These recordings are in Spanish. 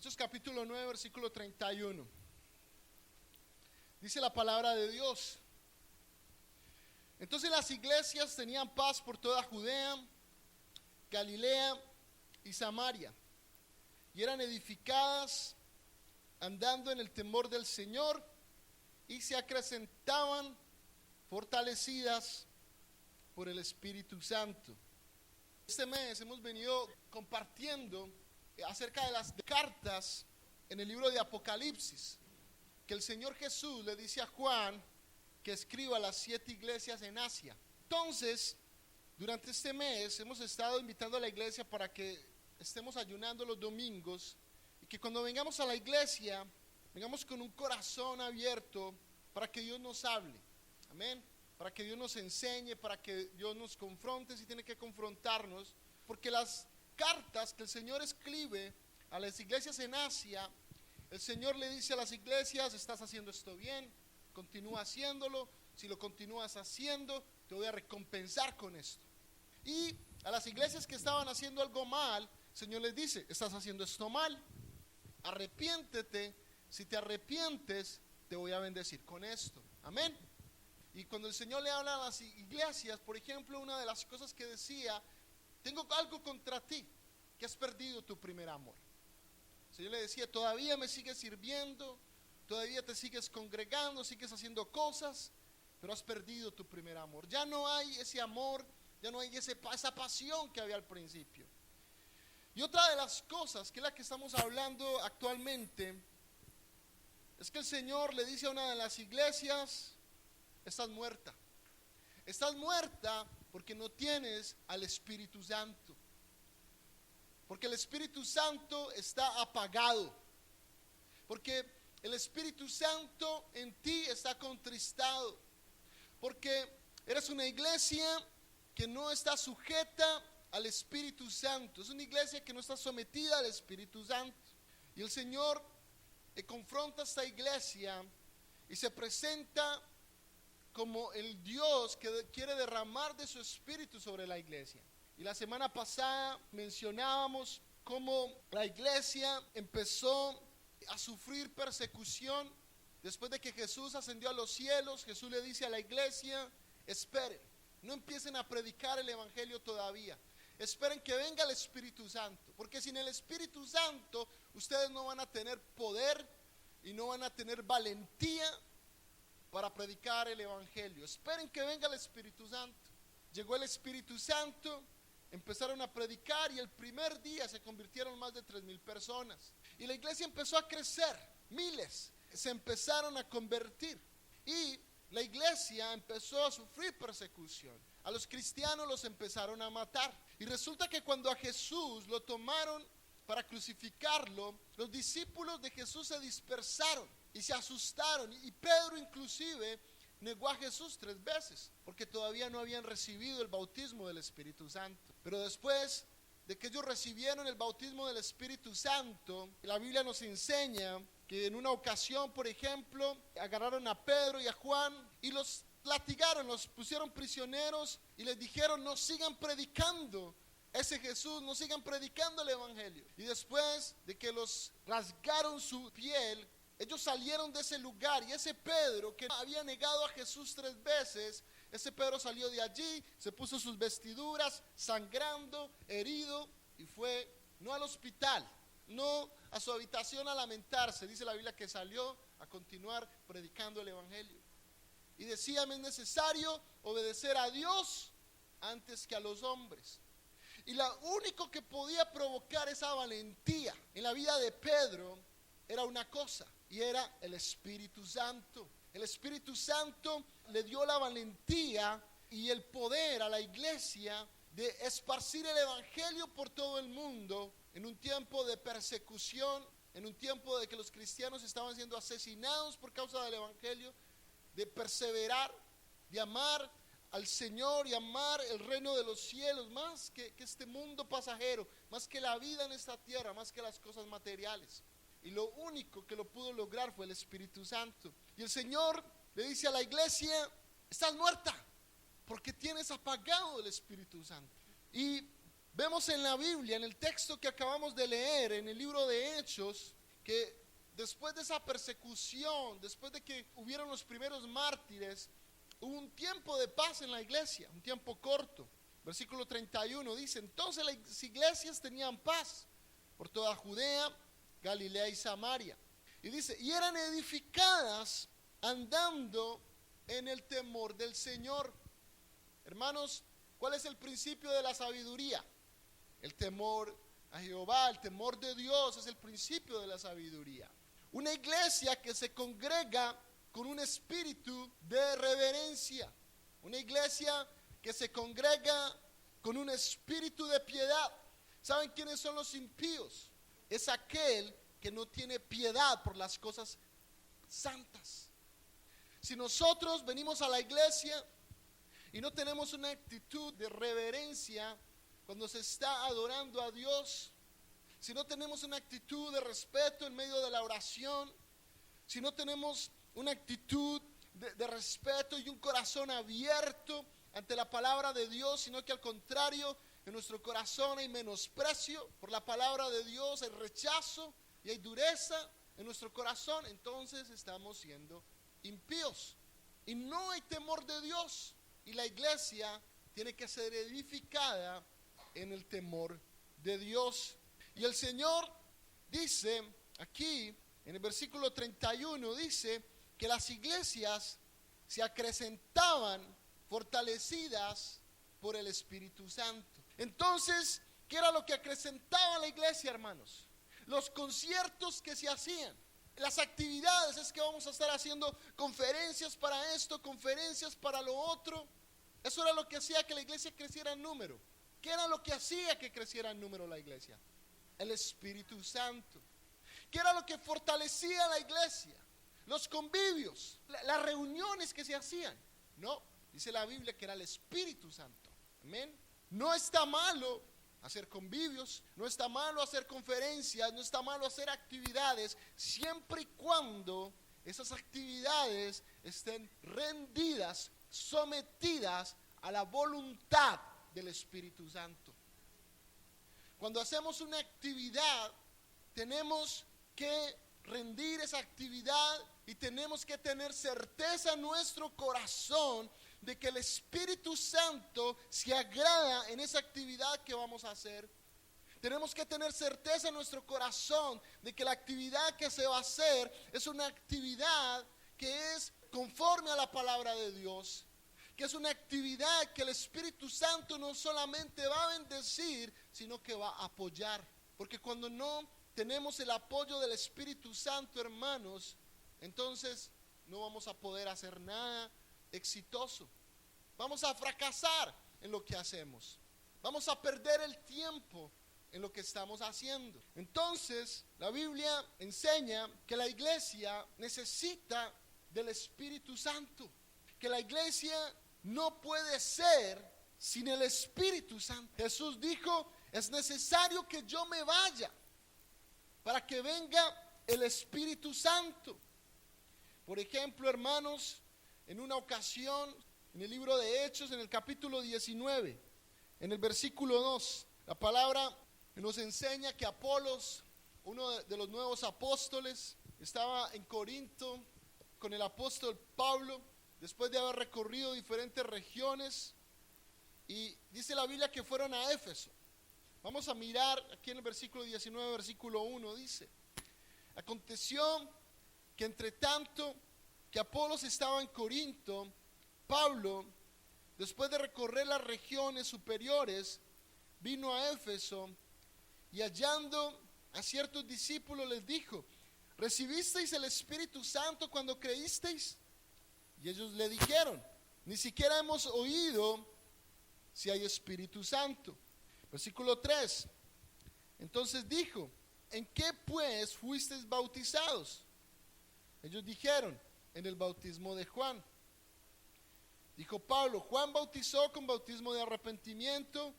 Hechos capítulo 9, versículo 31. Dice la palabra de Dios. Entonces las iglesias tenían paz por toda Judea, Galilea y Samaria, y eran edificadas andando en el temor del Señor, y se acrecentaban fortalecidas por el Espíritu Santo. Este mes hemos venido compartiendo acerca de las cartas en el libro de Apocalipsis, que el Señor Jesús le dice a Juan que escriba a las 7 iglesias en Asia. Entonces, durante este mes hemos estado invitando a la iglesia para que estemos ayunando los domingos y que cuando vengamos a la iglesia, vengamos con un corazón abierto para que Dios nos hable. Amén. Para que Dios nos enseñe, para que Dios nos confronte si tiene que confrontarnos, porque las cartas que el Señor escribe a las iglesias en Asia, el Señor le dice a las iglesias: estás haciendo esto bien, continúa haciéndolo, si lo continúas haciendo, te voy a recompensar con esto. Y a las iglesias que estaban haciendo algo mal, el Señor les dice: estás haciendo esto mal, arrepiéntete, si te arrepientes, te voy a bendecir con esto. Amén. Y cuando el Señor le habla a las iglesias, por ejemplo, una de las cosas que decía: tengo algo contra ti, que has perdido tu primer amor. El Señor le decía: todavía me sigues sirviendo, todavía te sigues congregando, sigues haciendo cosas, pero has perdido tu primer amor. Ya no hay ese amor, ya no hay esa pasión que había al principio. Y otra de las cosas, que es la que estamos hablando actualmente, es que el Señor le dice a una de las iglesias: estás muerta. Estás muerta porque no tienes al Espíritu Santo. Porque el Espíritu Santo está apagado. Porque el Espíritu Santo en ti está contristado. Porque eres una iglesia que no está sujeta al Espíritu Santo. Es una iglesia que no está sometida al Espíritu Santo. Y el Señor confronta a esta iglesia y se presenta como el Dios que quiere derramar de su Espíritu sobre la iglesia. Y la semana pasada mencionábamos cómo la iglesia empezó a sufrir persecución. Después de que Jesús ascendió a los cielos, Jesús le dice a la iglesia: esperen, no empiecen a predicar el evangelio todavía, esperen que venga el Espíritu Santo, porque sin el Espíritu Santo ustedes no van a tener poder y no van a tener valentía para predicar el evangelio. Esperen que venga el Espíritu Santo. Llegó el Espíritu Santo, empezaron a predicar y el primer día se convirtieron más de 3,000 personas. Y la iglesia empezó a crecer, miles se empezaron a convertir y la iglesia empezó a sufrir persecución. A los cristianos los empezaron a matar. Y resulta que cuando a Jesús lo tomaron para crucificarlo, los discípulos de Jesús se dispersaron y se asustaron. Y Pedro inclusive negó a Jesús 3 veces, porque todavía no habían recibido el bautismo del Espíritu Santo. Pero después de que ellos recibieron el bautismo del Espíritu Santo, la Biblia nos enseña que en una ocasión, por ejemplo, agarraron a Pedro y a Juan y los latigaron, los pusieron prisioneros y les dijeron: no sigan predicando ese Jesús, no sigan predicando el evangelio. Y después de que los rasgaron su piel, ellos salieron de ese lugar, y ese Pedro que había negado a Jesús 3 veces, ese Pedro salió de allí, se puso sus vestiduras, sangrando, herido, y fue no al hospital, no a su habitación a lamentarse. Dice la Biblia que salió a continuar predicando el evangelio. Y decía: me es necesario obedecer a Dios antes que a los hombres. Y lo único que podía provocar esa valentía en la vida de Pedro era una cosa, y era el Espíritu Santo. El Espíritu Santo le dio la valentía y el poder a la iglesia de esparcir el evangelio por todo el mundo en un tiempo de persecución, en un tiempo de que los cristianos estaban siendo asesinados por causa del evangelio, de perseverar, de amar al Señor y amar el reino de los cielos más que este mundo pasajero, más que la vida en esta tierra, más que las cosas materiales. Y lo único que lo pudo lograr fue el Espíritu Santo. Y el Señor le dice a la iglesia: estás muerta porque tienes apagado el Espíritu Santo. Y Vemos en la Biblia, en el texto que acabamos de leer, en el libro de Hechos, que después de esa persecución, después de que hubieron los primeros mártires, hubo un tiempo de paz en la iglesia, un tiempo corto. Versículo 31 dice: entonces las iglesias tenían paz por toda Judea, Galilea y Samaria. Y dice, y eran edificadas andando en el temor del Señor. Hermanos, ¿cuál es el principio de la sabiduría? El temor a Jehová, el temor de Dios es el principio de la sabiduría. Una iglesia que se congrega con un espíritu de reverencia. Una iglesia que se congrega con un espíritu de piedad. ¿Saben quiénes son los impíos? Es aquel que no tiene piedad por las cosas santas. Si nosotros venimos a la iglesia y no tenemos una actitud de reverencia cuando se está adorando a Dios, si no tenemos una actitud de respeto en medio de la oración, si no tenemos una actitud de respeto y un corazón abierto ante la palabra de Dios, sino que al contrario, en nuestro corazón hay menosprecio por la palabra de Dios, hay rechazo y hay dureza en nuestro corazón, entonces estamos siendo impíos y no hay temor de Dios. Y la iglesia tiene que ser edificada en el temor de Dios. Y el Señor dice aquí en el versículo 31, dice que las iglesias se acrecentaban fortalecidas por el Espíritu Santo. Entonces, ¿qué era lo que acrecentaba la iglesia, hermanos? Los conciertos que se hacían, las actividades. Es que vamos a estar haciendo conferencias para esto, conferencias para lo otro. Eso era lo que hacía que la iglesia creciera en número. ¿Qué era lo que hacía que creciera en número la iglesia? El Espíritu Santo. ¿Qué era lo que fortalecía la iglesia? Los convivios, las reuniones que se hacían. No, dice la Biblia que era el Espíritu Santo. Amén. No está malo hacer convivios, no está malo hacer conferencias, no está malo hacer actividades, siempre y cuando esas actividades estén rendidas, sometidas a la voluntad del Espíritu Santo. Cuando hacemos una actividad, tenemos que rendir esa actividad y tenemos que tener certeza en nuestro corazón de que el Espíritu Santo se agrada en esa actividad que vamos a hacer. Tenemos que tener certeza en nuestro corazón de que la actividad que se va a hacer es una actividad que es conforme a la palabra de Dios, que es una actividad que el Espíritu Santo no solamente va a bendecir, sino que va a apoyar. Porque cuando no tenemos el apoyo del Espíritu Santo, hermanos, entonces no vamos a poder hacer nada exitoso. Vamos a fracasar en lo que hacemos. Vamos a perder el tiempo en lo que estamos haciendo. Entonces, la Biblia enseña que la iglesia necesita del Espíritu Santo, que la iglesia no puede ser sin el Espíritu Santo. Jesús dijo, es necesario que yo me vaya para que venga el Espíritu Santo. Por ejemplo, hermanos, en una ocasión, en el libro de Hechos, en el capítulo 19, en el versículo 2, la palabra nos enseña que Apolos, uno de los nuevos apóstoles, estaba en Corinto con el apóstol Pablo, después de haber recorrido diferentes regiones, y dice la Biblia que fueron a Éfeso. Vamos a mirar aquí en el versículo 19, versículo 1, dice: aconteció que entre tanto que Apolos estaba en Corinto, Pablo, después de recorrer las regiones superiores, vino a Éfeso y hallando a ciertos discípulos les dijo: ¿recibisteis el Espíritu Santo cuando creísteis? Y ellos le dijeron: ni siquiera hemos oído si hay Espíritu Santo. Versículo 3. Entonces dijo: ¿en qué pues fuisteis bautizados? Ellos dijeron: en el bautismo de Juan. Dijo Pablo: Juan bautizó con bautismo de arrepentimiento,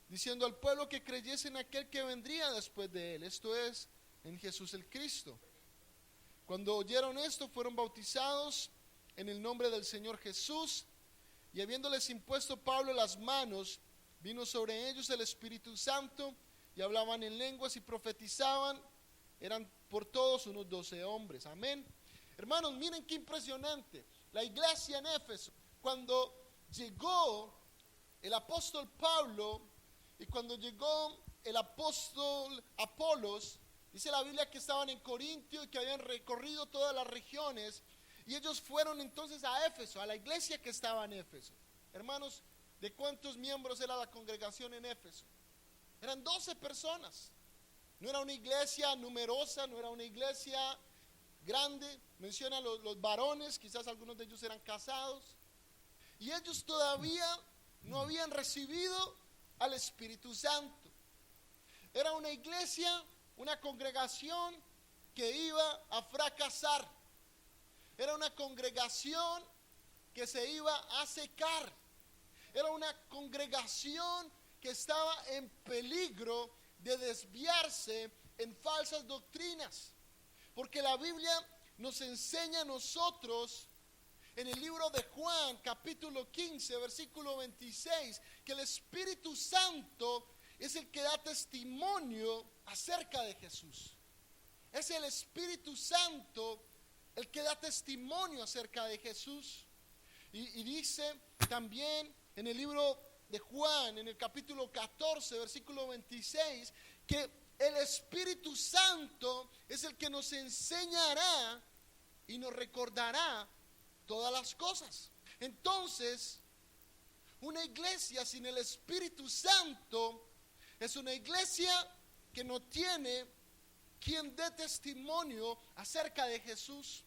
diciendo al pueblo que creyese en aquel que vendría después de él, esto es, en Jesús el Cristo. Cuando oyeron esto, fueron bautizados en el nombre del Señor Jesús, y habiéndoles impuesto Pablo las manos, vino sobre ellos el Espíritu Santo y hablaban en lenguas y profetizaban. Eran por todos unos 12 hombres. Amén. Hermanos, miren qué impresionante. La iglesia en Éfeso, cuando llegó el apóstol Pablo y cuando llegó el apóstol Apolos, dice la Biblia que estaban en Corintio y que habían recorrido todas las regiones, y ellos fueron entonces a Éfeso, a la iglesia que estaba en Éfeso. Hermanos, ¿de cuántos miembros era la congregación en Éfeso? Eran 12 personas. No era una iglesia numerosa, no era una iglesia grande. Menciona los varones, quizás algunos de ellos eran casados, y ellos todavía no habían recibido al Espíritu Santo. Era una iglesia, una congregación que iba a fracasar. Era una congregación que se iba a secar. Era una congregación que estaba en peligro de desviarse en falsas doctrinas. Porque la Biblia nos enseña a nosotros en el libro de Juan, capítulo 15, versículo 26, que el Espíritu Santo es el que da testimonio acerca de Jesús. Es el Espíritu Santo el que da testimonio acerca de Jesús. Y dice también en el libro de Juan, en el capítulo 14, versículo 26, que el Espíritu Santo es el que nos enseñará y nos recordará todas las cosas. Entonces, una iglesia sin el Espíritu Santo es una iglesia que no tiene quien dé testimonio acerca de Jesús.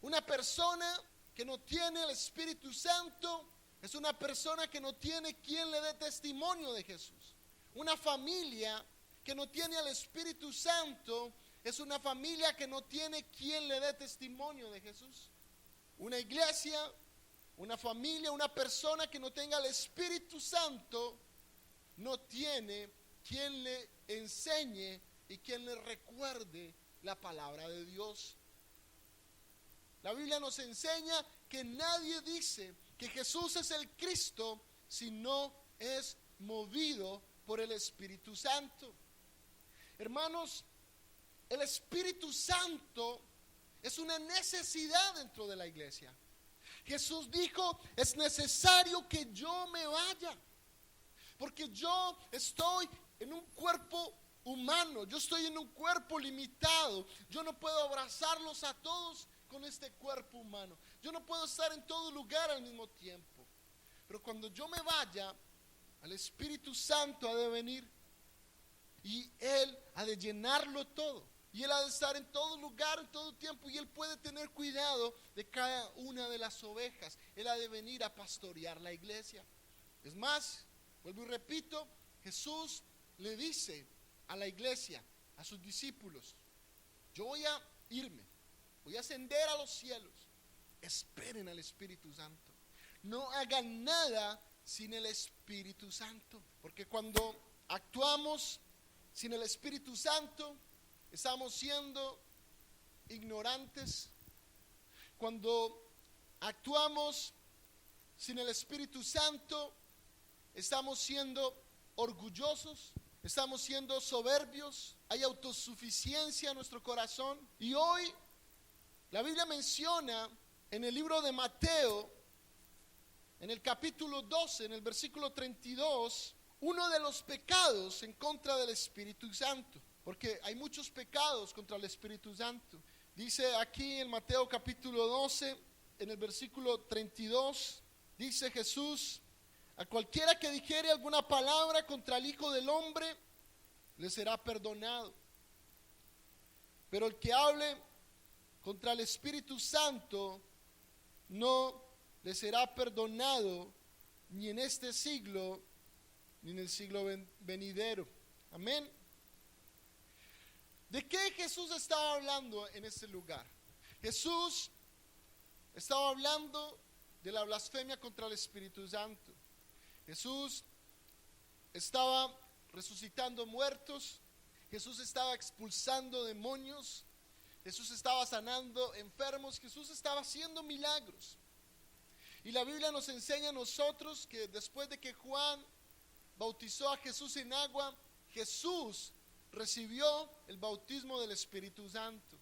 Una persona que no tiene el Espíritu Santo es una persona que no tiene quien le dé testimonio de Jesús. Una familia que no tiene al Espíritu Santo es una familia que no tiene quien le dé testimonio de Jesús. Una iglesia, una familia, una persona que no tenga el Espíritu Santo no tiene quien le enseñe y quien le recuerde la palabra de Dios. La Biblia nos enseña que nadie dice que Jesús es el Cristo si no es movido por el Espíritu Santo. Hermanos, el Espíritu Santo es una necesidad dentro de la iglesia. Jesús dijo: es necesario que yo me vaya, porque yo estoy en un cuerpo humano, yo estoy en un cuerpo limitado. Yo no puedo abrazarlos a todos con este cuerpo humano. Yo no puedo estar en todo lugar al mismo tiempo. Pero cuando yo me vaya, el Espíritu Santo ha de venir y Él ha de llenarlo todo. Y Él ha de estar en todo lugar, en todo tiempo. Y Él puede tener cuidado de cada una de las ovejas. Él ha de venir a pastorear la iglesia. Es más, vuelvo y repito, Jesús le dice a la iglesia, a sus discípulos: yo voy a irme, voy a ascender a los cielos. Esperen al Espíritu Santo. No hagan nada sin el Espíritu Santo. Porque cuando actuamos sin el Espíritu Santo, estamos siendo ignorantes. Cuando actuamos sin el Espíritu Santo, estamos siendo orgullosos, estamos siendo soberbios, hay autosuficiencia en nuestro corazón. Y hoy la Biblia menciona en el libro de Mateo, en el capítulo 12, en el versículo 32, uno de los pecados en contra del Espíritu Santo. Porque hay muchos pecados contra el Espíritu Santo. Dice aquí en Mateo capítulo 12, en el versículo 32, dice Jesús: a cualquiera que dijere alguna palabra contra el Hijo del Hombre, le será perdonado. Pero el que hable contra el Espíritu Santo, no le será perdonado, ni en este siglo, ni en el siglo venidero. Amén. ¿De qué Jesús estaba hablando en este lugar? Jesús estaba hablando de la blasfemia contra el Espíritu Santo. Jesús estaba resucitando muertos. Jesús estaba expulsando demonios. Jesús estaba sanando enfermos. Jesús estaba haciendo milagros. Y la Biblia nos enseña a nosotros que después de que Juan bautizó a Jesús en agua, Jesús recibió el bautismo del Espíritu Santo.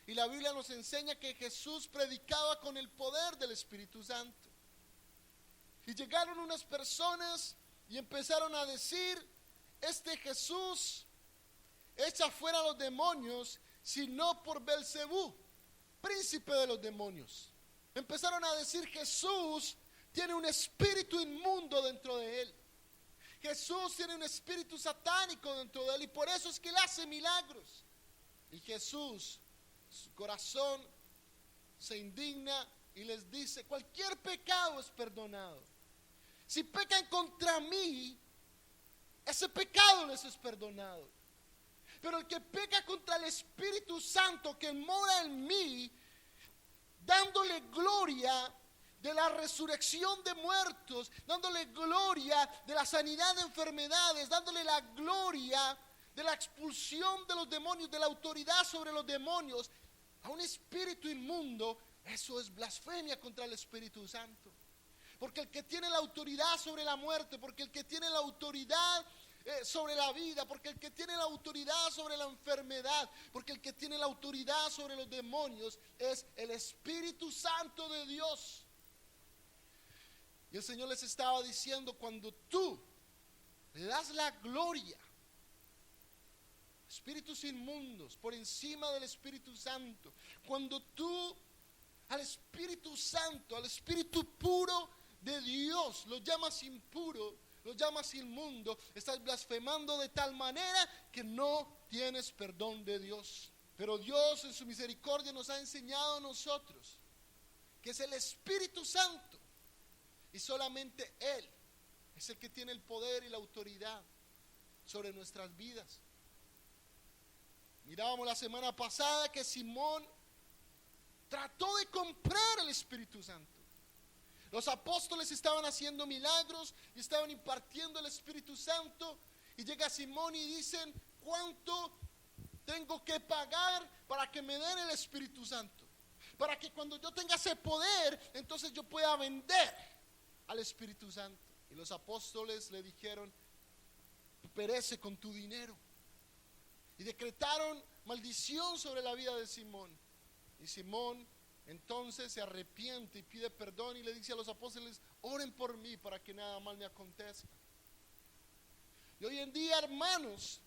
Y la Biblia nos enseña que Jesús predicaba con el poder del Espíritu Santo. Y llegaron unas personas y empezaron a decir: este Jesús echa fuera a los demonios, sino por Belcebú, príncipe de los demonios. Empezaron a decir: Jesús tiene un espíritu inmundo dentro de él. Jesús tiene un espíritu satánico dentro de él, y por eso es que él hace milagros. Y Jesús, su corazón se indigna y les dice: cualquier pecado es perdonado. Si pecan contra mí, ese pecado les es perdonado. Pero el que peca contra el Espíritu Santo que mora en mí, dándole gloria de la resurrección de muertos, dándole gloria de la sanidad de enfermedades, dándole la gloria de la expulsión de los demonios, de la autoridad sobre los demonios, a un espíritu inmundo, eso es blasfemia contra el Espíritu Santo. Porque el que tiene la autoridad sobre la muerte, porque el que tiene la autoridad sobre la vida, porque el que tiene la autoridad sobre la enfermedad, porque el que tiene la autoridad sobre los demonios es el Espíritu Santo de Dios. Y el Señor les estaba diciendo: cuando tú le das la gloria a espíritus inmundos por encima del Espíritu Santo, cuando tú al Espíritu Santo, al Espíritu puro de Dios, lo llamas impuro, lo llamas inmundo, estás blasfemando de tal manera que no tienes perdón de Dios. Pero Dios en su misericordia nos ha enseñado a nosotros que es el Espíritu Santo, y solamente Él es el que tiene el poder y la autoridad sobre nuestras vidas. Mirábamos la semana pasada que Simón trató de comprar el Espíritu Santo. Los apóstoles estaban haciendo milagros y estaban impartiendo el Espíritu Santo, y llega Simón y dicen: ¿cuánto tengo que pagar para que me den el Espíritu Santo? Para que cuando yo tenga ese poder, entonces yo pueda vender al Espíritu Santo. Y los apóstoles le dijeron: perece con tu dinero. Y decretaron maldición sobre la vida de Simón. Y Simón entonces se arrepiente y pide perdón y le dice a los apóstoles: oren por mí para que nada mal me acontezca. Y hoy en día, hermanos,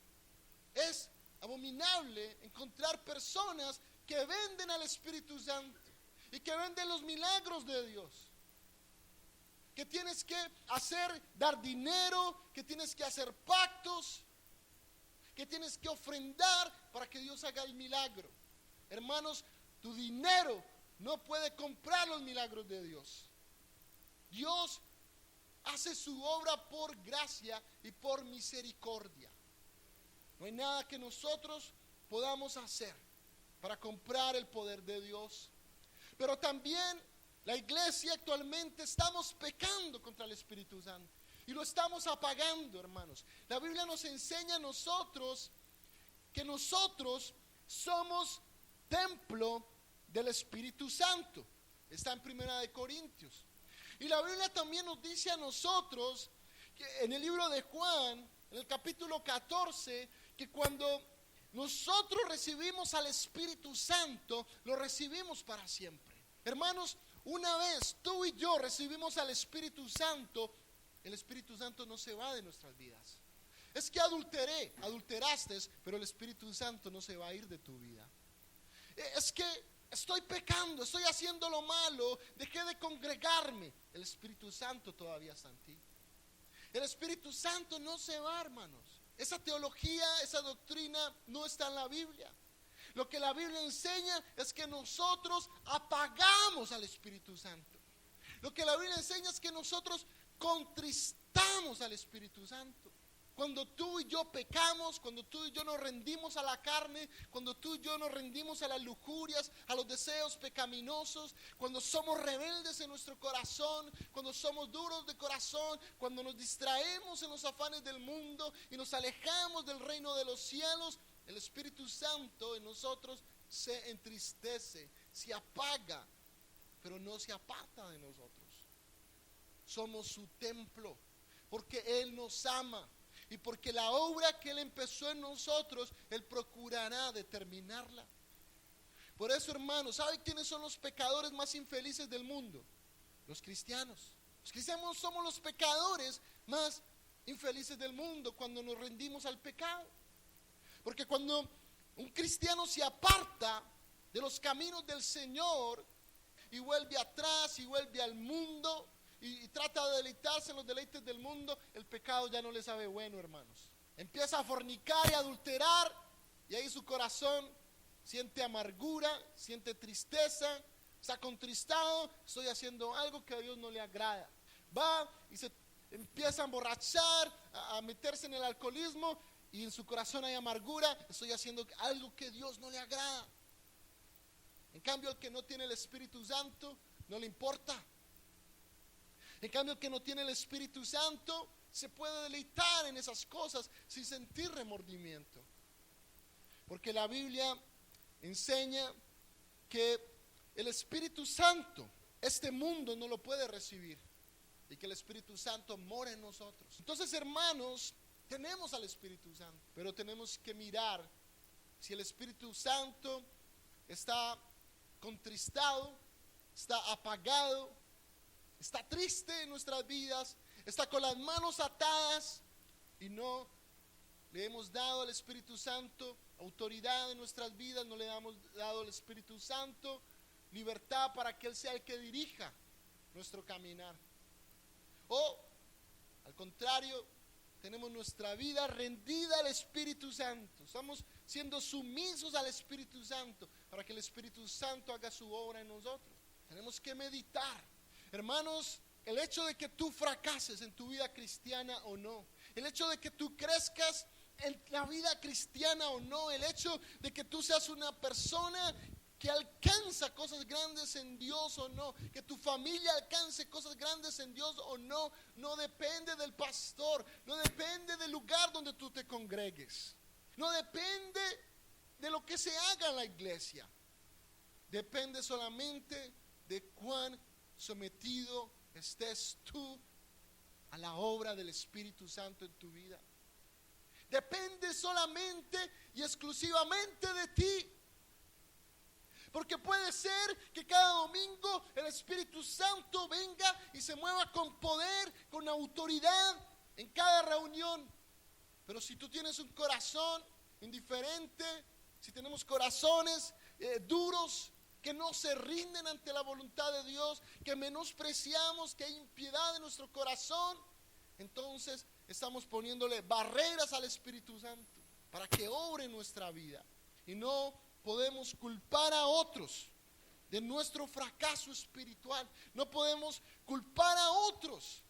es abominable encontrar personas que venden al Espíritu Santo y que venden los milagros de Dios. Que tienes que dar dinero, que tienes que hacer pactos, que tienes que ofrendar para que Dios haga el milagro. Hermanos, tu dinero no puede comprar los milagros de Dios. Dios hace su obra por gracia y por misericordia. No hay nada que nosotros podamos hacer para comprar el poder de Dios. Pero también la iglesia actualmente estamos pecando contra el Espíritu Santo y lo estamos apagando, hermanos. La Biblia nos enseña a nosotros que nosotros somos templo del Espíritu Santo. Está en 1 Corintios. Y la Biblia también nos dice a nosotros que en el libro de Juan, en el capítulo 14, que cuando nosotros recibimos al Espíritu Santo, lo recibimos para siempre. Hermanos, una vez tú y yo recibimos al Espíritu Santo, el Espíritu Santo no se va de nuestras vidas. Es que adulteraste, pero el Espíritu Santo no se va a ir de tu vida. Es que estoy pecando, estoy haciendo lo malo, dejé de congregarme. El Espíritu Santo todavía está en ti. El Espíritu Santo no se va, hermanos. Esa teología, esa doctrina no está en la Biblia. Lo que la Biblia enseña es que nosotros apagamos al Espíritu Santo. Lo que la Biblia enseña es que nosotros contristamos al Espíritu Santo. Cuando tú y yo pecamos, cuando tú y yo nos rendimos a la carne, cuando tú y yo nos rendimos a las lujurias, a los deseos pecaminosos, cuando somos rebeldes en nuestro corazón, cuando somos duros de corazón, cuando nos distraemos en los afanes del mundo y nos alejamos del reino de los cielos, el Espíritu Santo en nosotros se entristece, se apaga, pero no se aparta de nosotros. Somos su templo. porque Él nos ama. Y porque la obra que Él empezó en nosotros, Él procurará determinarla. Por eso, hermanos, ¿saben quiénes son los pecadores más infelices del mundo? Los cristianos. Los cristianos somos los pecadores más infelices del mundo cuando nos rendimos al pecado. Porque cuando un cristiano se aparta de los caminos del Señor y vuelve atrás y vuelve al mundo y trata de deleitarse en los deleites del mundo, el pecado ya no le sabe bueno, hermanos. Empieza a fornicar y adulterar, y ahí su corazón siente amargura, siente tristeza, está contristado. Estoy haciendo algo que a Dios no le agrada. Va y se empieza a emborrachar, a meterse en el alcoholismo, y en su corazón hay amargura. Estoy haciendo algo que a Dios no le agrada. En cambio, el que no tiene el Espíritu Santo no le importa. En cambio, el que no tiene el Espíritu Santo se puede deleitar en esas cosas sin sentir remordimiento. Porque la Biblia enseña que el Espíritu Santo, este mundo no lo puede recibir, y que el Espíritu Santo mora en nosotros. Entonces, hermanos, tenemos al Espíritu Santo, pero tenemos que mirar si el Espíritu Santo está contristado, está apagado, está triste en nuestras vidas, está con las manos atadas, y no le hemos dado al Espíritu Santo autoridad en nuestras vidas, no le hemos dado al Espíritu Santo libertad para que Él sea el que dirija nuestro caminar. O al contrario, tenemos nuestra vida rendida al Espíritu Santo, estamos siendo sumisos al Espíritu Santo para que el Espíritu Santo haga su obra en nosotros. Tenemos que meditar. Hermanos, el hecho de que tú fracases en tu vida cristiana o no, el hecho de que tú crezcas en la vida cristiana o no, el hecho de que tú seas una persona que alcanza cosas grandes en Dios o no, que tu familia alcance cosas grandes en Dios o no, no depende del pastor, no depende del lugar donde tú te congregues, no depende de lo que se haga en la iglesia, depende solamente de cuán sometido estés tú a la obra del Espíritu Santo en tu vida. Depende solamente y exclusivamente de ti. Porque puede ser que cada domingo el Espíritu Santo venga y se mueva con poder, con autoridad en cada reunión. Pero si tú tienes un corazón indiferente, si tenemos corazones duros, que no se rinden ante la voluntad de Dios, que menospreciamos, que hay impiedad en nuestro corazón, entonces estamos poniéndole barreras al Espíritu Santo para que obre en nuestra vida. Y no podemos culpar a otros de nuestro fracaso espiritual. No podemos culpar a otros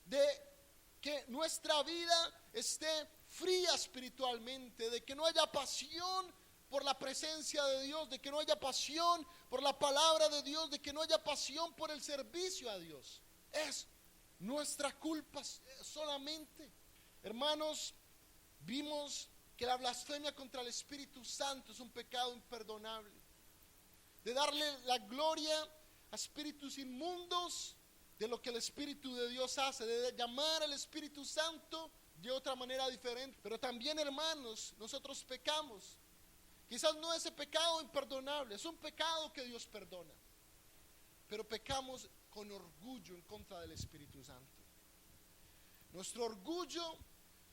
de que nuestra vida esté fría espiritualmente, de que no haya pasión por la presencia de Dios, de que no haya pasión por la palabra de Dios, de que no haya pasión por el servicio a Dios. Es nuestra culpa solamente. Hermanos, vimos que la blasfemia contra el Espíritu Santo es un pecado imperdonable. De darle la gloria a espíritus inmundos de lo que el Espíritu de Dios hace, de llamar al Espíritu Santo de otra manera diferente. Pero también, hermanos, nosotros pecamos. Quizás no es ese pecado imperdonable, es un pecado que Dios perdona, pero pecamos con orgullo en contra del Espíritu Santo. Nuestro orgullo,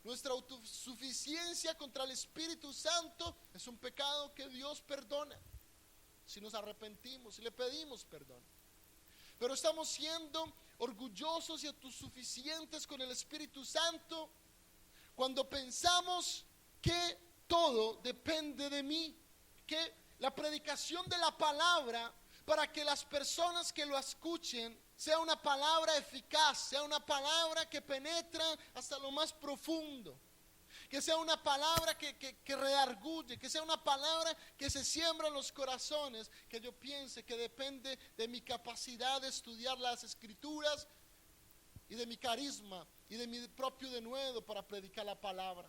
nuestra autosuficiencia contra el Espíritu Santo es un pecado que Dios perdona si nos arrepentimos, si le pedimos perdón. Pero estamos siendo orgullosos y autosuficientes con el Espíritu Santo cuando pensamos que todo depende de mí, que la predicación de la palabra, para que las personas que lo escuchen, sea una palabra eficaz, sea una palabra que penetra hasta lo más profundo, que sea una palabra que redarguye, que sea una palabra que se siembra en los corazones, que yo piense que depende de mi capacidad de estudiar las Escrituras y de mi carisma y de mi propio denuedo para predicar la palabra.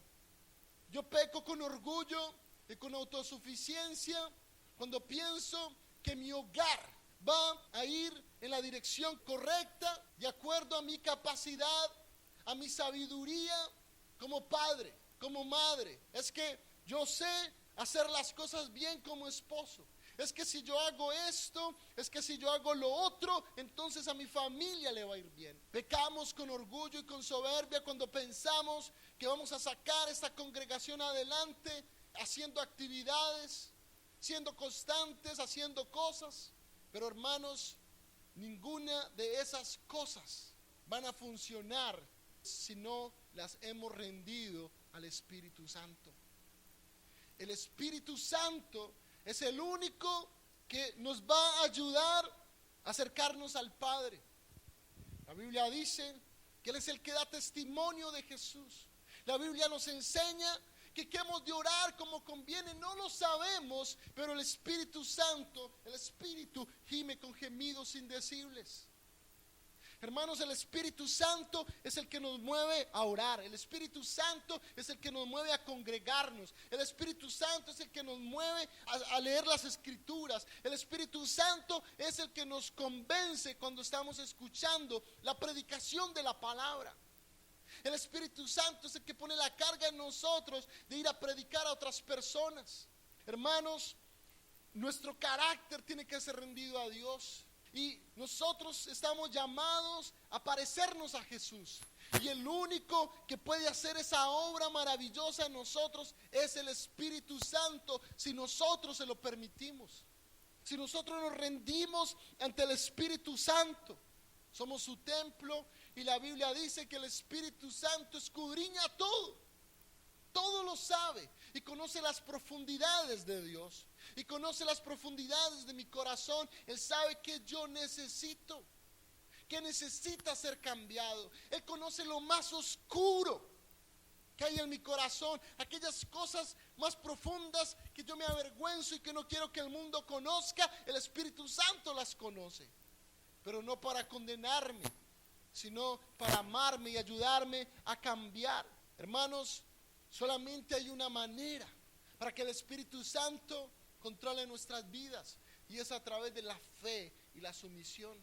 Yo peco con orgullo y con autosuficiencia cuando pienso que mi hogar va a ir en la dirección correcta, de acuerdo a mi capacidad, a mi sabiduría como padre, como madre. Es que yo sé hacer las cosas bien como esposo. Es que si yo hago esto, es que si yo hago lo otro, entonces a mi familia le va a ir bien. Pecamos con orgullo y con soberbia cuando pensamos que vamos a sacar esta congregación adelante, haciendo actividades, siendo constantes, haciendo cosas. Pero hermanos, ninguna de esas cosas van a funcionar si no las hemos rendido al Espíritu Santo. El Espíritu Santo es el único que nos va a ayudar a acercarnos al Padre. La Biblia dice que Él es el que da testimonio de Jesús. La Biblia nos enseña que hemos de orar como conviene, no lo sabemos, pero el Espíritu Santo, el Espíritu gime con gemidos indecibles. Hermanos, el Espíritu Santo es el que nos mueve a orar. El Espíritu Santo es el que nos mueve a congregarnos. El Espíritu Santo es el que nos mueve a leer las Escrituras. El Espíritu Santo es el que nos convence cuando estamos escuchando la predicación de la palabra. El Espíritu Santo es el que pone la carga en nosotros de ir a predicar a otras personas. Hermanos, nuestro carácter tiene que ser rendido a Dios. Y nosotros estamos llamados a parecernos a Jesús. Y el único que puede hacer esa obra maravillosa en nosotros es el Espíritu Santo, si nosotros se lo permitimos. Si nosotros nos rendimos ante el Espíritu Santo. Somos su templo y la Biblia dice que el Espíritu Santo escudriña todo. Todo lo sabe y conoce las profundidades de Dios. Y conoce las profundidades de mi corazón. Él sabe que yo necesito, que necesita ser cambiado. Él conoce lo más oscuro que hay en mi corazón, aquellas cosas más profundas que yo me avergüenzo y que no quiero que el mundo conozca. El Espíritu Santo las conoce, pero no para condenarme, sino para amarme y ayudarme a cambiar. Hermanos, solamente hay una manera para que el Espíritu Santo controle nuestras vidas, y es a través de la fe y la sumisión.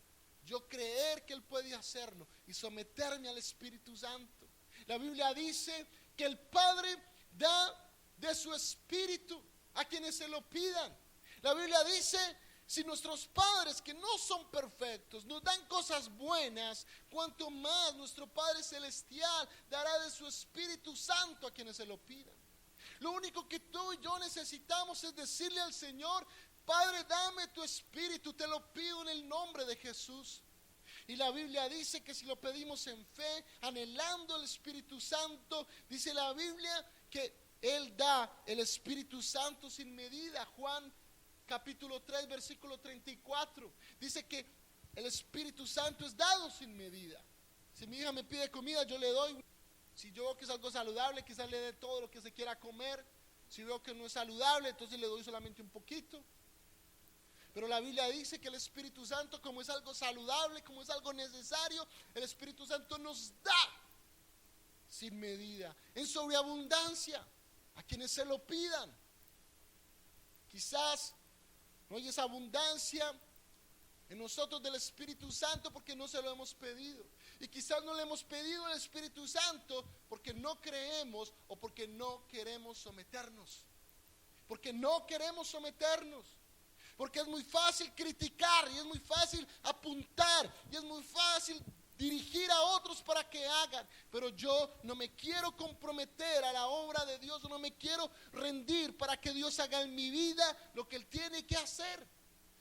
Yo creer que Él puede hacerlo y someterme al Espíritu Santo. La Biblia dice que el Padre da de su Espíritu a quienes se lo pidan. La Biblia dice: si nuestros padres, que no son perfectos, nos dan cosas buenas, cuanto más nuestro Padre Celestial dará de su Espíritu Santo a quienes se lo pidan. Lo único que tú y yo necesitamos es decirle al Señor: Padre, dame tu Espíritu, te lo pido en el nombre de Jesús. Y la Biblia dice que si lo pedimos en fe, anhelando el Espíritu Santo, dice la Biblia que Él da el Espíritu Santo sin medida. Juan capítulo 3 versículo 34 dice que el Espíritu Santo es dado sin medida. Si mi hija me pide comida, yo le doy. Si yo veo que es algo saludable, quizás le dé todo lo que se quiera comer. Si veo que no es saludable, entonces le doy solamente un poquito. Pero la Biblia dice que el Espíritu Santo, como es algo saludable, como es algo necesario, el Espíritu Santo nos da sin medida, en sobreabundancia, a quienes se lo pidan. Quizás no hay esa abundancia en nosotros del Espíritu Santo porque no se lo hemos pedido. Y quizás no le hemos pedido al Espíritu Santo porque no creemos o porque no queremos someternos. Porque no queremos someternos. Porque es muy fácil criticar y es muy fácil apuntar y es muy fácil dirigir a otros para que hagan. Pero yo no me quiero comprometer a la obra de Dios, no me quiero rendir para que Dios haga en mi vida lo que Él tiene que hacer.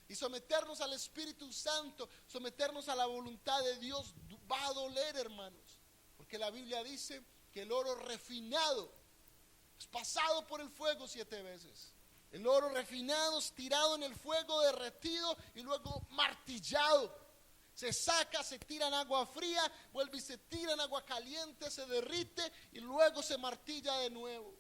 Y someternos al Espíritu Santo, someternos a la voluntad de Dios va a doler, hermanos. Porque la Biblia dice que el oro refinado es pasado por el fuego 7 veces. El oro refinado es tirado en el fuego, derretido y luego martillado. Se saca, se tira en agua fría, vuelve y se tira en agua caliente, se derrite y luego se martilla de nuevo.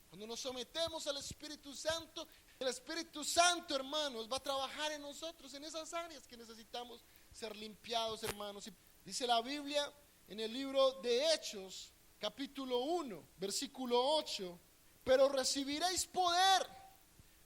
Cuando nos sometemos al Espíritu Santo, el Espíritu Santo, hermanos, va a trabajar en nosotros, en esas áreas que necesitamos ser limpiados, hermanos. Y dice la Biblia en el libro de Hechos, capítulo 1, versículo 8: pero recibiréis poder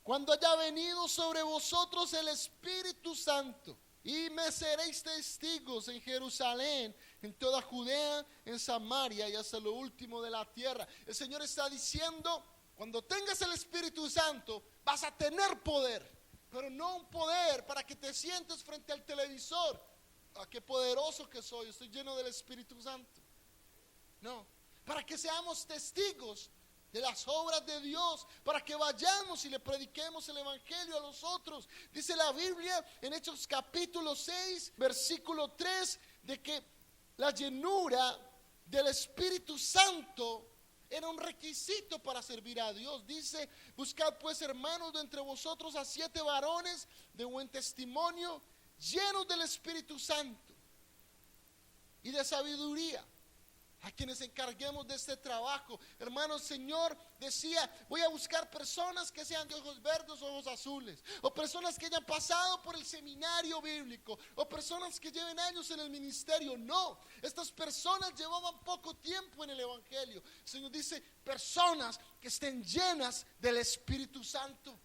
cuando haya venido sobre vosotros el Espíritu Santo, y me seréis testigos en Jerusalén, en toda Judea, en Samaria y hasta lo último de la tierra. El Señor está diciendo, cuando tengas el Espíritu Santo, vas a tener poder, pero no un poder para que te sientes frente al televisor. Ah, qué poderoso que soy, estoy lleno del Espíritu Santo. No, para que seamos testigos de las obras de Dios, para que vayamos y le prediquemos el evangelio a los otros. Dice la Biblia en Hechos capítulo 6, versículo 3, de que la llenura del Espíritu Santo era un requisito para servir a Dios. Dice, buscad pues, hermanos, de entre vosotros a 7 varones de buen testimonio, llenos del Espíritu Santo y de sabiduría, a quienes encarguemos de este trabajo. Hermanos, el Señor decía, voy a buscar personas que sean de ojos verdes o ojos azules, o personas que hayan pasado por el seminario bíblico, o personas que lleven años en el ministerio. No, estas personas llevaban poco tiempo en el evangelio. El Señor dice, personas que estén llenas del Espíritu Santo.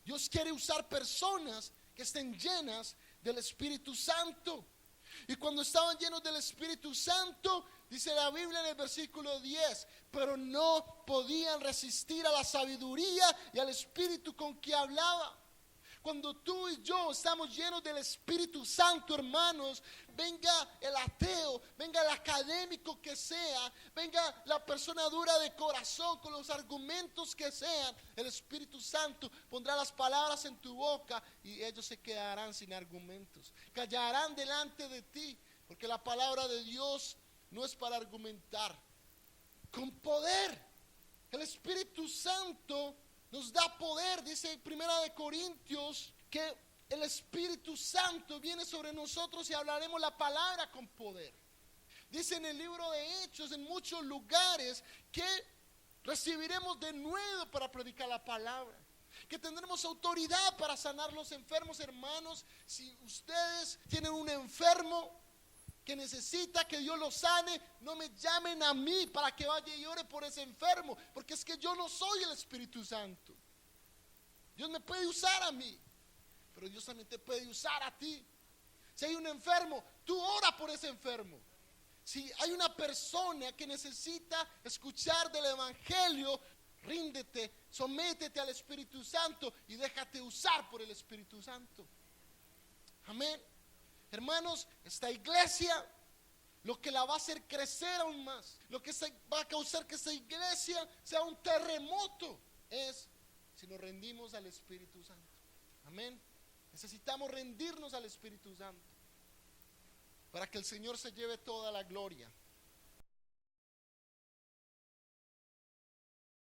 Dios quiere usar personas que estén llenas del Espíritu Santo. Y cuando estaban llenos del Espíritu Santo, dice la Biblia en el versículo 10, pero no podían resistir a la sabiduría y al Espíritu con que hablaba. Cuando tú y yo estamos llenos del Espíritu Santo, hermanos, venga el ateo, venga el académico que sea, venga la persona dura de corazón con los argumentos que sean, el Espíritu Santo pondrá las palabras en tu boca y ellos se quedarán sin argumentos, callarán delante de ti, porque la palabra de Dios no es para argumentar, con poder. El Espíritu Santo nos da poder. Dice Primera de Corintios que el Espíritu Santo viene sobre nosotros y hablaremos la palabra con poder. Dice en el libro de Hechos, en muchos lugares, que recibiremos de nuevo para predicar la palabra, que tendremos autoridad para sanar los enfermos. Hermanos, si ustedes tienen un enfermo que necesita que Dios lo sane, no me llamen a mí para que vaya y ore por ese enfermo, porque es que yo no soy el Espíritu Santo. Dios me puede usar a mí, pero Dios también te puede usar a ti. Si hay un enfermo, tú ora por ese enfermo. Si hay una persona que necesita escuchar del evangelio, ríndete, sométete al Espíritu Santo y déjate usar por el Espíritu Santo. Amén. Hermanos, esta iglesia, lo que la va a hacer crecer aún más, lo que va a causar que esta iglesia sea un terremoto, es si nos rendimos al Espíritu Santo. Amén. Necesitamos rendirnos al Espíritu Santo para que el Señor se lleve toda la gloria.